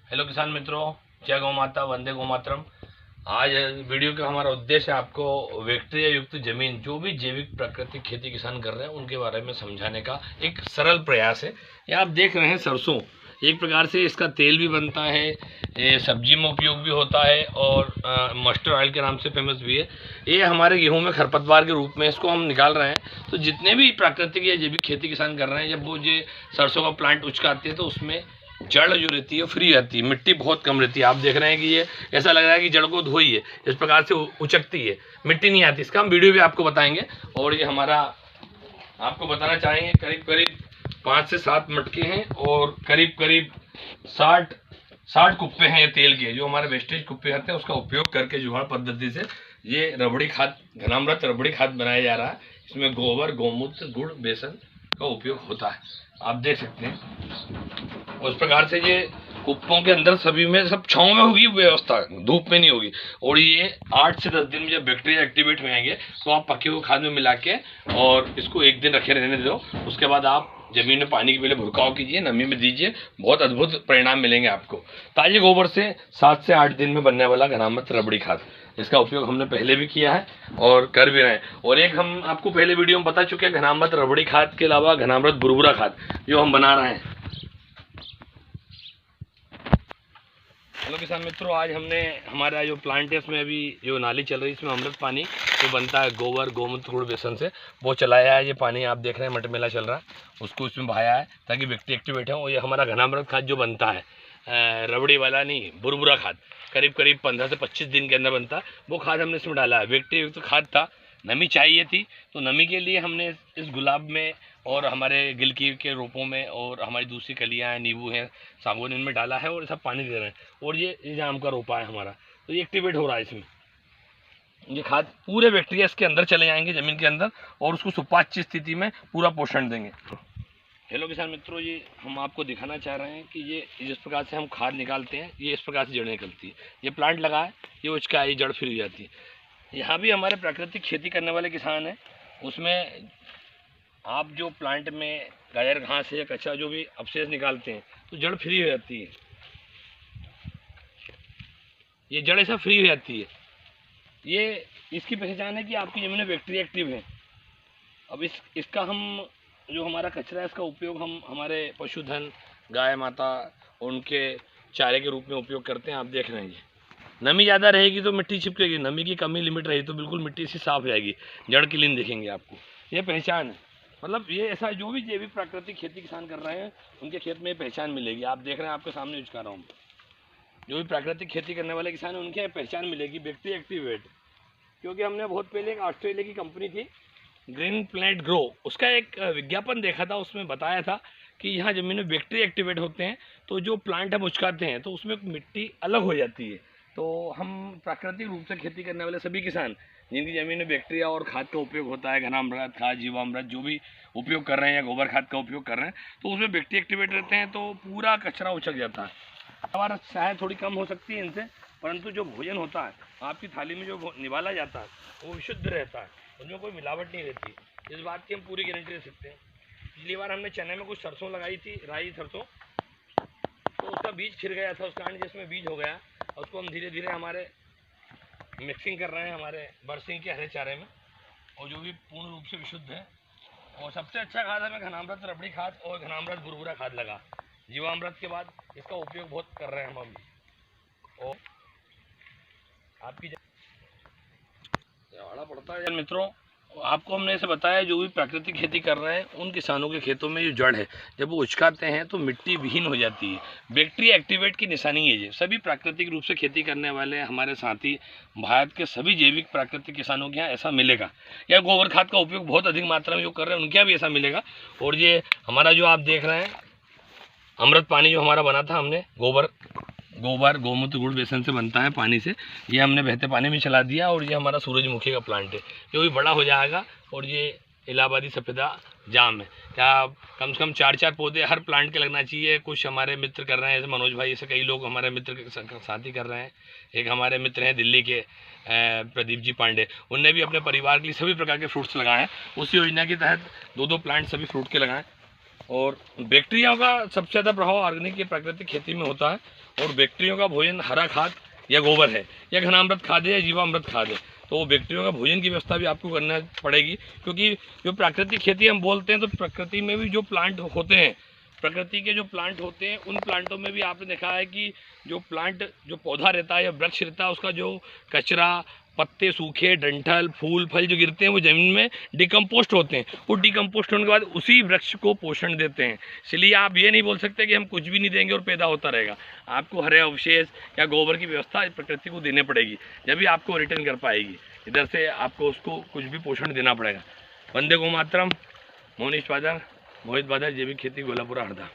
Hello किसान मित्रों, जय गौ माता, वंदे गौ मातरम। आज वीडियो का हमारा उद्देश्य है आपको बैक्टीरिया युक्त जमीन, जो भी जैविक प्राकृतिक खेती किसान कर रहे हैं उनके बारे में समझाने का एक सरल प्रयास है। ये आप देख रहे हैं सरसों, एक प्रकार से इसका तेल भी बनता है, सब्जी में उपयोग भी होता है और मस्टर्ड ऑयल के नाम से फेमस भी है। ये हमारे गेहूं में खरपतवार के रूप में इसको हम निकाल रहे हैं। तो जितने भी प्राकृतिक या जैविक खेती किसान कर रहे हैं, जब वो ये सरसों का प्लांट उचकाते हैं तो उसमें जड़ जो रहती है फ्री रहती है, मिट्टी बहुत कम रहती है। आप देख रहे हैं कि ये ऐसा लग रहा है कि जड़ को धोई है, इस प्रकार से उचकती है, मिट्टी नहीं आती। इसका हम वीडियो भी आपको बताएंगे। और ये हमारा आपको बताना चाहेंगे करीब करीब 5 से 7 मटके हैं और करीब करीब 60 कुप्पे हैं ये तेल के, जो हमारे वेस्टेज कुप्पे आते हैं उसका उपयोग करके जुगाड़ पद्धति से ये रबड़ी खाद, घनामृत रबड़ी खाद बनाया जा रहा है। इसमें गोबर, गौमूत्र, गुड़, बेसन का उपयोग होता है, आप देख सकते हैं। उस प्रकार से ये कुप्पों के अंदर सभी में सब छांव में होगी व्यवस्था, धूप में नहीं होगी। और ये 8 से 10 दिन में जब बैक्टीरिया एक्टिवेट हो जाएंगे तो आप पके हुए खाद में मिला के और इसको 1 दिन रखे रहने दो। उसके बाद आप जमीन में पानी के पहले भुरकाव कीजिए, नमी में दीजिए, बहुत अद्भुत परिणाम मिलेंगे आपको। ताजे गोबर से 7 से 8 दिन में बनने वाला घनामृत रबड़ी खाद, इसका उपयोग हमने पहले भी किया है और कर भी रहे हैं। और एक हम आपको पहले वीडियो में बता चुके हैं, घनामृत रबड़ी खाद के अलावा घनामृत बुरबुरा खाद जो हम बना रहे हैं। हेलो किसान मित्रों, आज हमने हमारा जो प्लांट है उसमें अभी जो नाली चल रही है, इसमें अमृत पानी जो बनता है गोबर, गौमूत्र, गुड़, बेसन से, वो चलाया है। ये पानी आप देख रहे हैं मटमेला चल रहा है, उसको इसमें बहाया है ताकि व्यक्ति एक्टिवेट हो। और ये हमारा घनामृत खाद जो बनता है, रबड़ी वाला नहीं, बुरबुरा खाद, करीब करीब 15 से 25 दिन के अंदर बनता है। वो खाद हमने इसमें डाला है। बैक्टीरिया युक्त खाद था, नमी चाहिए थी, तो नमी के लिए हमने इस गुलाब में और हमारे गिलकी के रोपों में और हमारी दूसरी कलियाँ हैं, नींबू हैं, सागौन, इनमें डाला है और सब पानी दे रहे हैं। और ये आम का रोपा है हमारा, तो ये एक्टिवेट हो रहा है। इसमें ये खाद पूरे बैक्टीरिया इसके अंदर चले जाएंगे ज़मीन के अंदर और उसको सुपाच्य स्थिति में पूरा पोषण देंगे। हेलो किसान मित्रों, ये हम आपको दिखाना चाह रहे हैं कि ये जिस प्रकार से हम खाद निकालते हैं, ये इस प्रकार से जड़ निकलती है। ये प्लांट लगा है, ये उसका ये जड़ फिर जाती है। यहाँ भी हमारे प्राकृतिक खेती करने वाले किसान हैं, उसमें आप जो प्लांट में गाजर घास या कच्चा जो भी अवशेष निकालते हैं तो जड़ फ्री हो जाती है। ये जड़ ऐसा फ्री हो जाती है। ये इसकी पहचान है कि आपकी ज़मीन में बैक्टीरिया एक्टिव है। अब इसका हम जो हमारा कचरा है, इसका उपयोग हम हमारे पशुधन, गाय माता, उनके चारे के रूप में उपयोग करते हैं। आप देख रहे हैं, नमी ज़्यादा रहेगी तो मिट्टी चिपकेगी, नमी की कमी लिमिट रही तो बिल्कुल मिट्टी से साफ हो जाएगी, जड़ क्लीन दिखेंगे आपको। ये पहचान है, मतलब ये ऐसा जो भी जैविक प्राकृतिक खेती किसान कर रहे हैं उनके खेत में पहचान मिलेगी। आप देख रहे हैं, आपके सामने यूज कर रहा हूँ। जो भी प्राकृतिक खेती करने वाले किसान हैं उनके पहचान मिलेगी, बैक्टीरिया एक्टिवेट। क्योंकि हमने बहुत पहले एक ऑस्ट्रेलिया की कंपनी थी ग्रीन प्लेनेट ग्रो, उसका एक विज्ञापन देखा था, उसमें बताया था कि यहाँ ज़मीन में बैक्टीरिया एक्टिवेट होते हैं तो जो प्लांट हम उचकाते हैं तो उसमें मिट्टी अलग हो जाती है। तो हम प्राकृतिक रूप से खेती करने वाले सभी किसान जिनकी ज़मीन में बैक्टीरिया और खाद का उपयोग होता है, घनामृत खाद, जीवामृत जो भी उपयोग कर रहे हैं या गोबर खाद का उपयोग कर रहे हैं, तो उसमें बैक्टीरिया एक्टिवेट रहते हैं तो पूरा कचरा उचक जाता है। हमारा शायद थोड़ी कम हो सकती है इनसे, परंतु जो भोजन होता है आपकी थाली में जो निवाला जाता है वो विशुद्ध रहता है, उसमें कोई मिलावट नहीं रहती। इस बात की हम पूरी गारंटी दे सकते हैं। पिछली बार हमने चने में कुछ सरसों लगाई थी, राई सरसों, तो उसका बीज छिड़ गया था, उसका अंड जिसमें बीज हो गया, उसको हम धीरे धीरे हमारे मिक्सिंग कर रहे हैं हमारे बरसिंग के हरे चारे में, और जो भी पूर्ण रूप से विशुद्ध है। और सबसे अच्छा खाद हमें घनामृत रबड़ी खाद और घनामृत बुरबुरा खाद लगा। जीवामृत के बाद इसका उपयोग बहुत कर रहे हैं हम अभी। और आपकी बड़ा पड़ता है मित्रों, आपको हमने ऐसे बताया जो भी प्राकृतिक खेती कर रहे हैं उन किसानों के खेतों में जो जड़ है जब वो उचकाते हैं तो मिट्टी विहीन हो जाती है। बैक्टीरिया एक्टिवेट की निशानी है ये। सभी प्राकृतिक रूप से खेती करने वाले हमारे साथी भारत के सभी जैविक प्राकृतिक किसानों के यहाँ ऐसा मिलेगा, या गोबर खाद का उपयोग बहुत अधिक मात्रा में जो कर रहे हैं उनके यहाँ भी ऐसा मिलेगा। और ये हमारा जो आप देख रहे हैं अमृत पानी जो हमारा बना था, हमने गोबर, गौमूत्र, गुड़, बेसन से बनता है पानी से, ये हमने बहते पानी में चला दिया। और ये हमारा सूरजमुखी का प्लांट है, ये भी बड़ा हो जाएगा। और ये इलाहाबादी सफ़ेदा जाम है। क्या कम से कम 4-4 पौधे हर प्लांट के लगना चाहिए। कुछ हमारे मित्र कर रहे हैं, जैसे मनोज भाई, ऐसे कई लोग हमारे मित्र के साथी कर रहे हैं। एक हमारे मित्र हैं दिल्ली के प्रदीप जी पांडे, उनने भी अपने परिवार के लिए सभी प्रकार के फ्रूट्स लगाए हैं। उस योजना के तहत 2-2 प्लांट सभी फ्रूट के लगाएं। और बैक्टीरियाओं का सबसे ज़्यादा प्रभाव ऑर्गेनिक की प्राकृतिक खेती में होता है। और बैक्टीरियाओं का भोजन हरा खाद या गोबर है, या घनामृत खाद है, या जीवामृत खाद है। तो वो बैक्टीरिया का भोजन की व्यवस्था भी आपको करना पड़ेगी, क्योंकि जो प्राकृतिक खेती हम बोलते हैं, तो प्रकृति में भी जो प्लांट होते हैं, प्रकृति के जो प्लांट होते हैं, उन प्लांटों में भी आपने देखा है कि जो प्लांट, जो पौधा रहता है या वृक्ष रहता है, उसका जो कचरा, पत्ते सूखे, डंठल, फूल, फल जो गिरते हैं, वो ज़मीन में डिकम्पोस्ट होते हैं। वो डिकम्पोस्ट होने के बाद उसी वृक्ष को पोषण देते हैं। इसलिए आप ये नहीं बोल सकते कि हम कुछ भी नहीं देंगे और पैदा होता रहेगा। आपको हरे अवशेष या गोबर की व्यवस्था प्रकृति को देनी पड़ेगी, जब भी आपको रिटर्न कर पाएगी। इधर से आपको उसको कुछ भी पोषण देना पड़ेगा। वंदे गो मातरम। मोनीश बादल, मोहित बादल, जैविक खेती, गोलापुरा, हरदा।